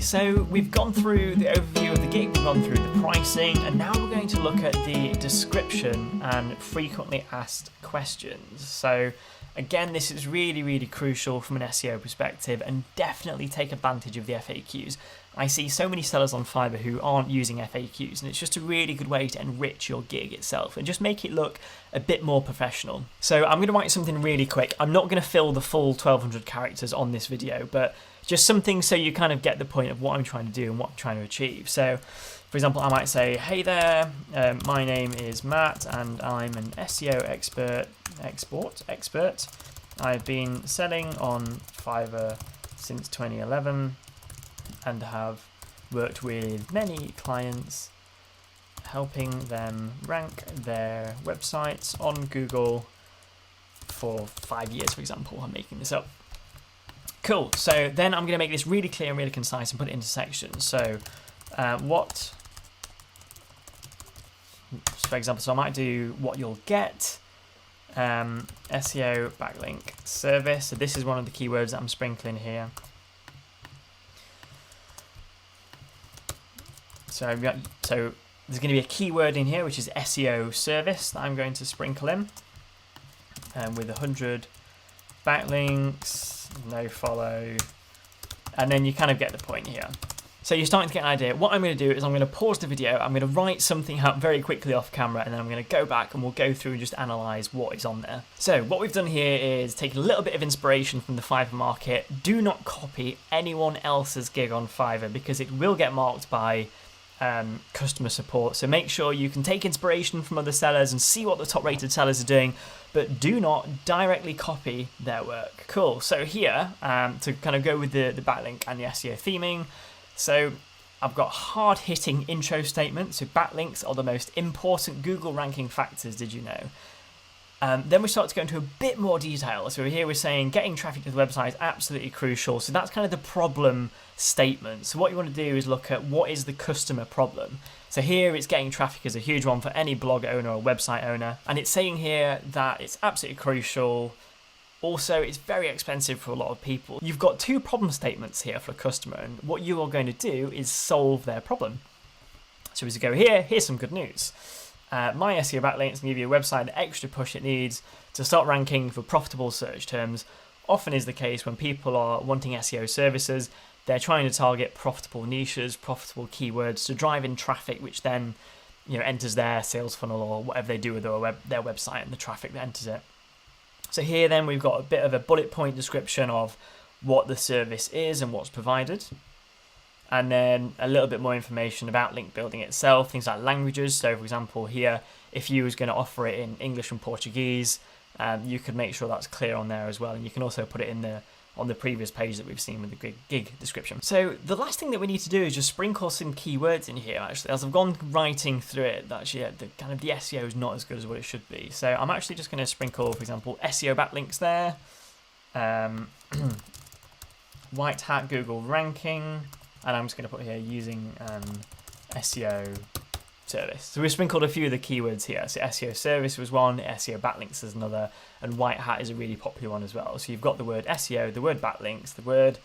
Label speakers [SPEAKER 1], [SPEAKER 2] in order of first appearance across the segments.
[SPEAKER 1] so we've gone through the overview of the gig, we've gone through the pricing, and now we're going to look at the description and frequently asked questions. So again, this is really crucial from an SEO perspective, and definitely take advantage of the FAQs. I see so many sellers on Fiverr who aren't using FAQs, and it's just a really good way to enrich your gig itself and just make it look a bit more professional. So I'm going to write something really quick. I'm not going to fill the full 1200 characters on this video, but just something so you kind of get the point of what I'm trying to do and what I'm trying to achieve. So, for example, I might say, hey there, my name is Matt and I'm an SEO expert. I've been selling on Fiverr since 2011 and have worked with many clients, helping them rank their websites on Google for 5 years, for example. I'm making this up. Cool, so then I'm going to make this really clear and really concise and put it into sections. So for example, so I might do what you'll get, SEO backlink service. So this is one of the keywords that I'm sprinkling here. So there's going to be a keyword in here, which is SEO service, that I'm going to sprinkle in, with 100 backlinks, no follow, and then you kind of get the point here. So you're starting to get an idea. What I'm going to do is I'm going to pause the video, I'm going to write something out very quickly off camera, and then I'm going to go back and we'll go through and just analyse what is on there. So what we've done here is taken a little bit of inspiration from the Fiverr market. Do not copy anyone else's gig on Fiverr because it will get marked by customer support. So make sure you can take inspiration from other sellers and see what the top rated sellers are doing, but do not directly copy their work. Cool, so here, to kind of go with the backlink and the SEO theming, so I've got hard hitting intro statements. So backlinks are the most important Google ranking factors, did you know? Then we start to go into a bit more detail. So here we're saying getting traffic to the website is absolutely crucial. So that's kind of the problem statement. So what you want to do is look at what is the customer problem. So here it's getting traffic is a huge one for any blog owner or website owner. And it's saying here that it's absolutely crucial. Also, it's very expensive for a lot of people. You've got two problem statements here for a customer, and what you are going to do is solve their problem. So as you go here, here's some good news. My SEO backlinks can give you a website the extra push it needs to start ranking for profitable search terms. Often is the case when people are wanting SEO services, they're trying to target profitable niches, profitable keywords to drive in traffic, which then enters their sales funnel or whatever they do with their website and the traffic that enters it. So here then we've got a bit of a bullet point description of what the service is and what's provided. And then a little bit more information about link building itself, things like languages. So for example here, if you was going to offer it in English and Portuguese, you could make sure that's clear on there as well. And you can also put it on the previous page that we've seen with the gig description. So the last thing that we need to do is just sprinkle some keywords in here. Actually, as I've gone writing through it, actually the SEO is not as good as what it should be. So I'm actually just going to sprinkle, for example, SEO backlinks there, white hat Google ranking, and I'm just going to put here using an SEO service. So we've sprinkled a few of the keywords here. So SEO service was one, SEO backlinks is another, and white hat is a really popular one as well. So you've got the word SEO, the word backlinks, the word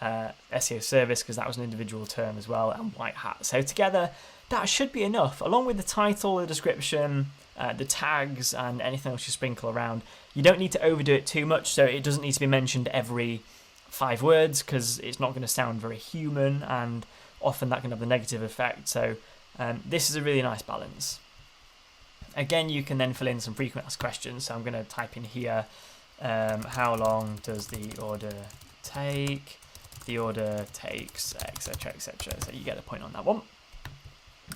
[SPEAKER 1] SEO service, because that was an individual term as well, and white hat. So together, that should be enough, along with the title, the description, the tags, and anything else you sprinkle around. You don't need to overdo it too much, so it doesn't need to be mentioned every 5 words, because it's not going to sound very human, and often that can have a negative effect. So this is a really nice balance. Again, you can then fill in some frequent asked questions. So I'm going to type in here, how long does the order take? The order takes, etc., etc. So you get the point on that one.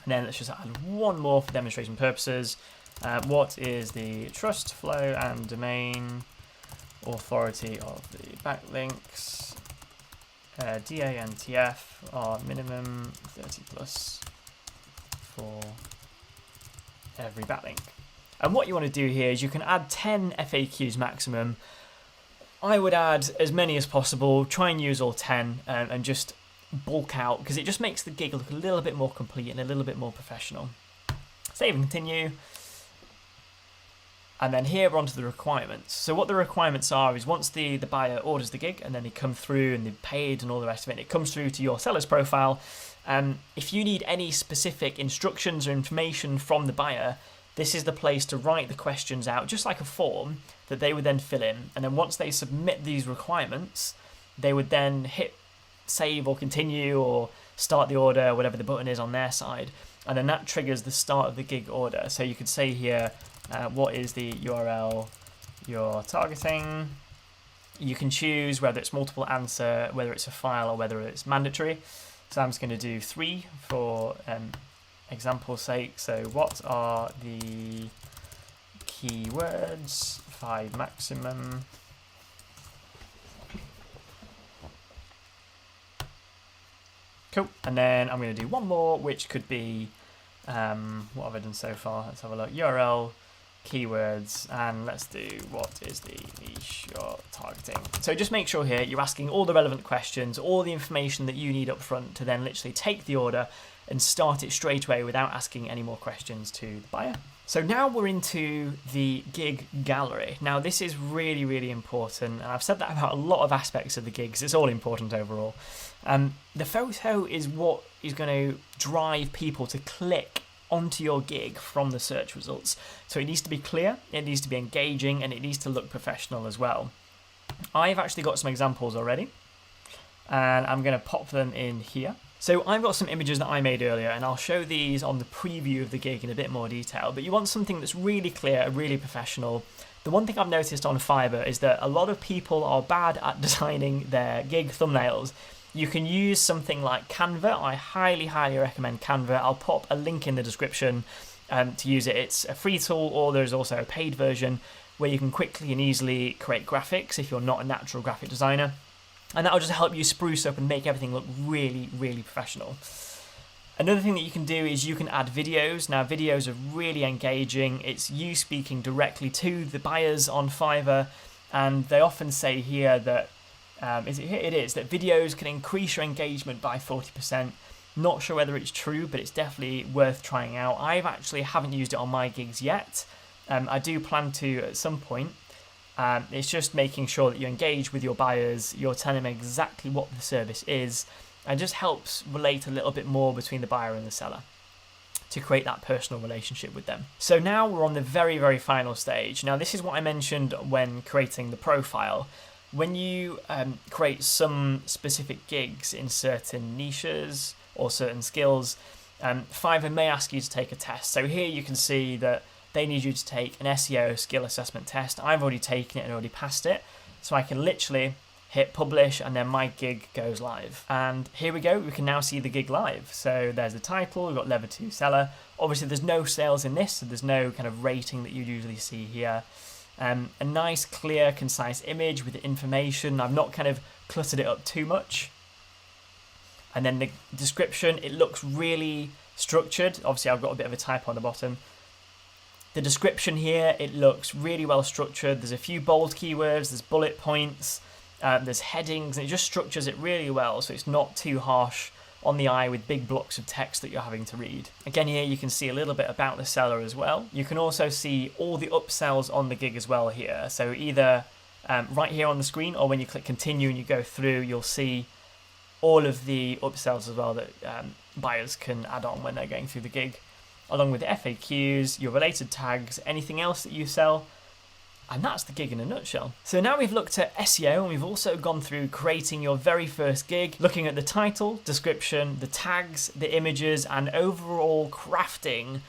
[SPEAKER 1] And then let's just add one more for demonstration purposes. What is the trust flow and domain authority of the backlinks? DANTF are minimum 30 plus for every backlink. And what you want to do here is you can add 10 FAQs maximum. I would add as many as possible, try and use all 10 and just bulk out, because it just makes the gig look a little bit more complete and a little bit more professional. Save and continue. And then here we're onto the requirements. So what the requirements are is once the buyer orders the gig and then they come through and they've paid and all the rest of it, and it comes through to your seller's profile. If you need any specific instructions or information from the buyer, this is the place to write the questions out, just like a form that they would then fill in. And then once they submit these requirements, they would then hit save or continue or start the order, whatever the button is on their side. And then that triggers the start of the gig order. So you could say here, what is the URL you're targeting? You can choose whether it's multiple answer, whether it's a file, or whether it's mandatory. So I'm just going to do 3 for example's sake. So what are the keywords? 5 maximum. Cool. And then I'm going to do one more, which could be, what have I done so far? Let's have a look. URL, keywords, and let's do what is the niche you're targeting. So just make sure here you're asking all the relevant questions, all the information that you need up front to then literally take the order and start it straight away without asking any more questions to the buyer. So now we're into the gig gallery. Now this is really, really important, and I've said that about a lot of aspects of the gigs. It's all important overall. The photo is what is going to drive people to click onto your gig from the search results. So it needs to be clear, it needs to be engaging, and it needs to look professional as well. I've actually got some examples already, and I'm going to pop them in here. So I've got some images that I made earlier, and I'll show these on the preview of the gig in a bit more detail, but you want something that's really clear, really professional. The one thing I've noticed on Fiverr is that a lot of people are bad at designing their gig thumbnails. You can use something like Canva. I highly, highly recommend Canva. I'll pop a link in the description to use it. It's a free tool, or there's also a paid version where you can quickly and easily create graphics if you're not a natural graphic designer. And that'll just help you spruce up and make everything look really, really professional. Another thing that you can do is you can add videos. Now, videos are really engaging. It's you speaking directly to the buyers on Fiverr, and they often say here that it is that videos can increase your engagement by 40%. Not sure whether it's true, but it's definitely worth trying out. I actually haven't used it on my gigs yet. I do plan to at some point. It's just making sure that you engage with your buyers, you're telling them exactly what the service is, and just helps relate a little bit more between the buyer and the seller to create that personal relationship with them. So now we're on the very, very final stage. Now this is what I mentioned when creating the profile. When you create some specific gigs in certain niches or certain skills, Fiverr may ask you to take a test. So here you can see that they need you to take an SEO skill assessment test. I've already taken it and already passed it. So I can literally hit publish and then my gig goes live. And here we go, we can now see the gig live. So there's the title, we've got Level 2 Seller. Obviously there's no sales in this, so there's no kind of rating that you'd usually see here. A nice, clear, concise image with the information. I've not kind of cluttered it up too much. And then the description, it looks really structured. Obviously I've got a bit of a typo on the bottom. The description here, it looks really well structured. There's a few bold keywords, there's bullet points, there's headings, and it just structures it really well, so it's not too harsh on the eye with big blocks of text that you're having to read. Again, here you can see a little bit about the seller as well. You can also see all the upsells on the gig as well here. So either right here on the screen, or when you click continue and you go through, you'll see all of the upsells as well that buyers can add on when they're going through the gig, along with the FAQs, your related tags, anything else that you sell. And that's the gig in a nutshell. So now we've looked at SEO, and we've also gone through creating your very first gig, looking at the title, description, the tags, the images, and overall crafting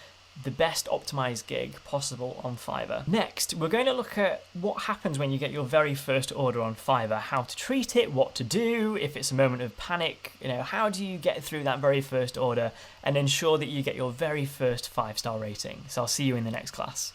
[SPEAKER 1] the best optimized gig possible on Fiverr. Next, we're going to look at what happens when you get your very first order on Fiverr, how to treat it, what to do, if it's a moment of panic, how do you get through that very first order and ensure that you get your very first 5-star rating. So I'll see you in the next class.